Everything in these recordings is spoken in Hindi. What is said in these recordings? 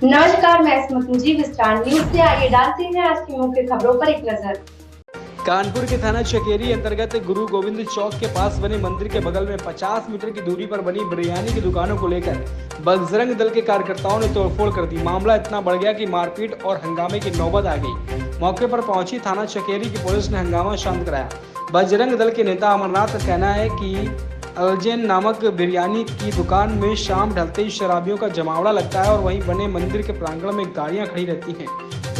नमस्कार, मैं स्मृति मुझे विस्तार न्यूज से आइए डालते हैं आज की मुख्य खबरों पर एक नजर। कानपुर के थाना चकेरी अंतर्गत गुरु गोविंद चौक के पास बने मंदिर के बगल में 50 मीटर की दूरी पर बनी बिरयानी की दुकानों को लेकर बजरंग दल के कार्यकर्ताओं ने तोड़फोड़ कर दी। मामला इतना बढ़ गया कि मारपीट और हंगामे की नौबत आ गई। मौके पर पहुंची थाना चकेरी की पुलिस ने हंगामा शांत कराया। बजरंग दल के नेता अमरनाथ का कहना है कि अलजेन नामक बिरयानी की दुकान में शाम ढलते ही शराबियों का जमावड़ा लगता है और वहीं बने मंदिर के प्रांगण में गाड़ियां खड़ी रहती हैं।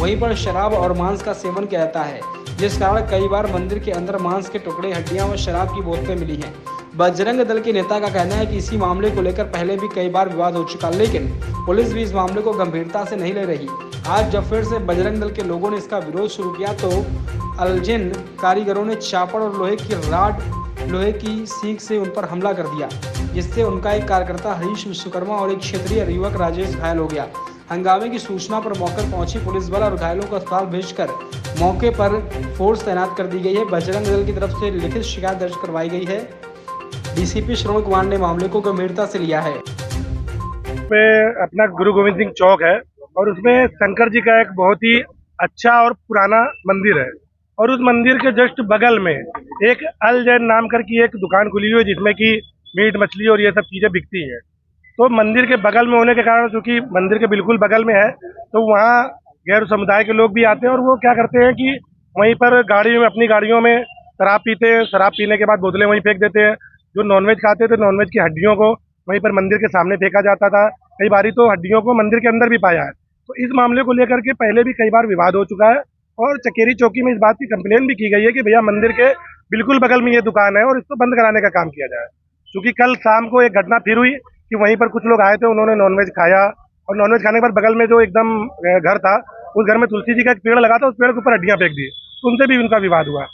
वहीं पर शराब और मांस का सेवन किया जाता है, जिस कारण कई बार मंदिर के अंदर मांस के टुकड़े, हड्डियां व शराब की बोतलें मिली हैं। बजरंग दल के नेता का कहना है कि इसी मामले को लेकर पहले भी कई बार विवाद हो चुका, लेकिन पुलिस भी इस मामले को गंभीरता से नहीं ले रही। आज जब फिर से बजरंग दल के लोगों ने इसका विरोध शुरू किया तो अलजेन कारीगरों ने चापड़ और लोहे की सीख से उन पर हमला कर दिया, जिससे उनका एक कार्यकर्ता हरीश विश्वकर्मा और एक क्षेत्रीय युवक राजेश घायल हो गया। हंगामे की सूचना पर मौके पर पहुंची पुलिस बल और घायलों को अस्पताल भेजकर मौके पर फोर्स तैनात कर दी गई है। बजरंग दल की तरफ से लिखित शिकायत दर्ज करवाई गई है। डीसीपी श्रवण कुमार ने मामले को गंभीरता से लिया है। पे अपना गुरु गोविंद सिंह चौक है और उसमें शंकर जी का एक बहुत ही अच्छा और पुराना मंदिर है और उस मंदिर के जस्ट बगल में एक अल जैन नाम कर की एक दुकान खुली हुई है जिसमें कि मीट मछली और ये सब चीज़ें बिकती हैं। तो मंदिर के बगल में होने के कारण, चूँकि मंदिर के बिल्कुल बगल में है, तो वहाँ गैर समुदाय के लोग भी आते हैं और वो क्या करते हैं कि वहीं पर गाड़ी में, अपनी गाड़ियों में शराब पीते हैं। शराब पीने के बाद बोतलें वहीं फेंक देते हैं। जो नॉनवेज खाते थे, नॉनवेज की हड्डियों को वहीं पर मंदिर के सामने फेंका जाता था। कई बारी तो हड्डियों को मंदिर के अंदर भी पाया है। तो इस मामले को लेकर के पहले भी कई बार विवाद हो चुका है और चकेरी चौकी में इस बात की कंप्लेन भी की गई है कि भैया मंदिर के बिल्कुल बगल में ये दुकान है और इसको बंद कराने का काम किया जाए। क्योंकि कल शाम को एक घटना फिर हुई कि वहीं पर कुछ लोग आए थे, उन्होंने नॉनवेज खाया और नॉनवेज खाने के बाद बगल में जो एकदम घर था, उस घर में तुलसी जी का एक पेड़ लगा था, उस पेड़ के ऊपर हड्डियां फेंक दी, तो उनसे भी उनका विवाद हुआ।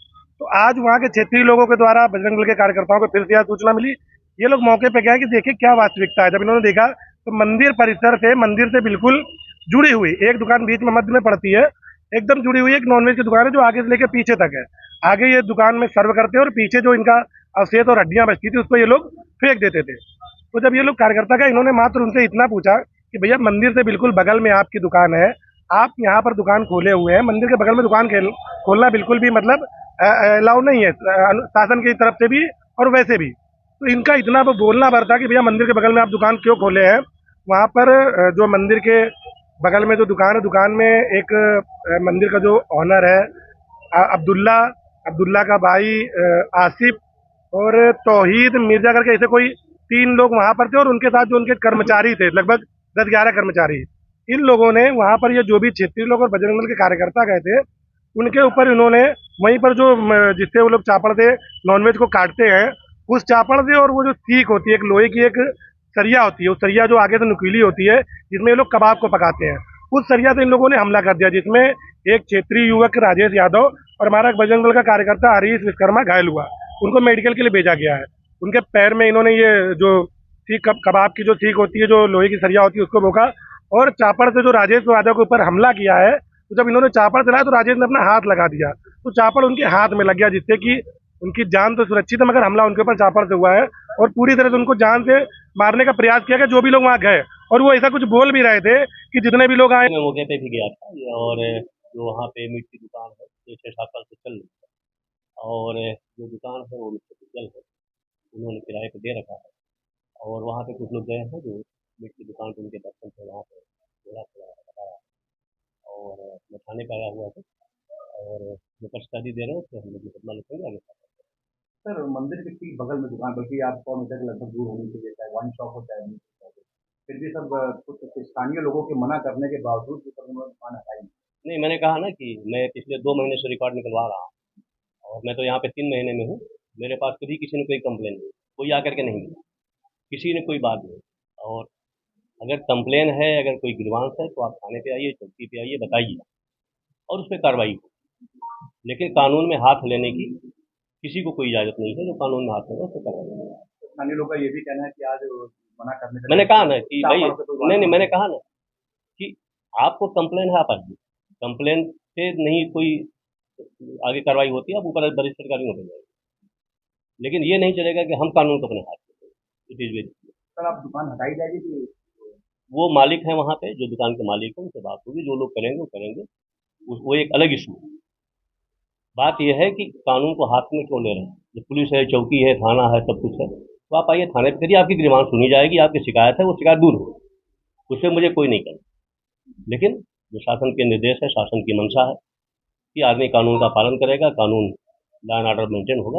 तो आज वहाँ के क्षेत्रीय लोगों के द्वारा बजरंग दल के कार्यकर्ताओं को फिर से यह सूचना मिली। ये लोग मौके पे गए कि देखिए क्या वास्तविकता है। जब इन्होंने देखा तो मंदिर से बिल्कुल जुड़ी हुई एक दुकान बीच में मध्य में पड़ती है, एकदम जुड़ी हुई एक नॉनवेज की दुकान है जो आगे से लेकर पीछे तक है। आगे ये दुकान में सर्व करते हैं और पीछे जो इनका अवशेष और हड्डियां बचती थी उसको ये लोग फेंक देते थे। तो जब ये लोग कार्यकर्ता का, इन्होंने मात्र उनसे इतना पूछा कि भैया मंदिर से बिल्कुल बगल में आपकी दुकान है, आप यहाँ पर दुकान खोले हुए हैं, मंदिर के बगल में दुकान खोलना बिल्कुल भी मतलब अलाउ नहीं है शासन की तरफ से भी और वैसे भी। तो इनका इतना वो बोलना भर था कि भैया मंदिर के बगल में आप दुकान क्यों खोले हैं। वहाँ पर जो मंदिर के बगल में जो दुकान है, दुकान में एक मंदिर का जो ऑनर है अब्दुल्ला का भाई आसिफ और तौहीद मिर्जा करके ऐसे कोई 3 लोग वहाँ पर थे और उनके साथ जो उनके कर्मचारी थे, लगभग 10-11 कर्मचारी। इन लोगों ने वहाँ पर ये जो भी क्षेत्रीय लोग और बजरंग दल के कार्यकर्ता गए थे, उनके ऊपर इन्होंने वहीं पर जो जिससे वो लोग चापड़ से नॉनवेज को काटते हैं, उस चापड़ से और वो जो सीख होती है, एक लोहे की एक सरिया होती है, उस सरिया जो आगे से नुकीली होती है जिसमें ये लोग कबाब को पकाते हैं, उस सरिया से इन लोगों ने हमला कर दिया, जिसमें एक क्षेत्रीय युवक राजेश यादव और हमारा बजरंग दल का कार्यकर्ता हरीश विश्वकर्मा घायल हुआ। उनको मेडिकल के लिए भेजा गया है। उनके पैर में इन्होंने ये जो सीख, कबाब की जो सीख होती है, जो लोहे की सरिया होती है, उसको भोंका और चापड़ से जो राजेश यादव के ऊपर हमला किया है, तो जब इन्होंने चापड़ चलाया तो राजेश ने अपना हाथ लगा दिया, तो चापड़ उनके हाथ में लग गया, जिससे कि उनकी जान तो सुरक्षित है, मगर हमला उनके ऊपर चापड़ से हुआ है और पूरी तरह से उनको जान से मारने का प्रयास किया गया। जो भी लोग वहाँ गए और वो ऐसा कुछ बोल भी रहे थे कि जितने भी लोग आए। मैं मौके पे भी गया था और जो वहाँ पे मीट की दुकान है जो 6-7 साल से चल रही है और जो दुकान है वो मिस्टर गुज्जल है, उन्होंने किराए पे दे रखा है और वहाँ पे कुछ लोग गए हैं जो मीट की दुकान पे उनके दर्शन थे, वहाँ पे थोड़ा थोड़ा बताया और मैं थाने पे आया हुआ था और मुकदमा दे रहे हैं, तो हम लोग मुकदमा लिखेंगे आगे। सर, मंदिर के ठीक बगल में दुकान, बल्कि आप 100 मीटर के लगभग दूर होनी चाहिए, चाहे वाइन शॉप हो चाहे मीट शॉप हो, फिर भी सब कुछ स्थानीय लोगों के मना करने के बावजूद भी सब उन्होंने दुकान हटाई नहीं। नहीं, मैंने कहा ना कि मैं पिछले 2 महीने से रिकॉर्ड निकलवा रहा हूँ और मैं तो यहाँ पे 3 महीने में हूँ। मेरे पास कभी किसी ने कोई कंप्लेन नहीं, कोई आकर के नहीं मिला, किसी ने कोई बात नहीं। और अगर कंप्लेन है, अगर कोई ग्रीवांस है तो आप थाने पे आइए, चौकी पे आइए, बताइए और उस पर कार्रवाई हो। लेकिन कानून में हाथ लेने की किसी को कोई इजाज़त नहीं है। जो कानून में हाथ लेगा उस पर कार्रवाई होगी। स्थानीय लोग का ये भी कहना है कि आज मना करने का, मैंने कहा ना कि भाई, चापड़ से कोई बात नहीं, मैंने कहा ना कि आपको कंप्लेन है, आप आइए। कंप्लेन से नहीं कोई आगे कार्रवाई होती है, आप ऊपर वरिष्ठ अधिकारियों को जाएगी, लेकिन ये नहीं चलेगा कि हम कानून को अपने हाथ में लें। It is very. सर, आप दुकान हटाई जाएगी कि वो मालिक हैं वहाँ पे, जो दुकान के मालिक हैं, उनसे बात होगी, जो लोग करेंगे वो करेंगे, वो एक अलग इशू है। बात यह है कि कानून को हाथ में क्यों ले रहे हैं? जो पुलिस है, चौकी है, थाना है, सब कुछ है, तो आप आइए थाने पे करिए, आपकी ग्रीवांस सुनी जाएगी, आपकी शिकायत है वो शिकायत दूर हो, उससे मुझे कोई नहीं करना। लेकिन जो शासन के निर्देश है, शासन की मंशा है कि आदमी कानून का पालन करेगा, कानून लॉ एंड ऑर्डर मेंटेन होगा।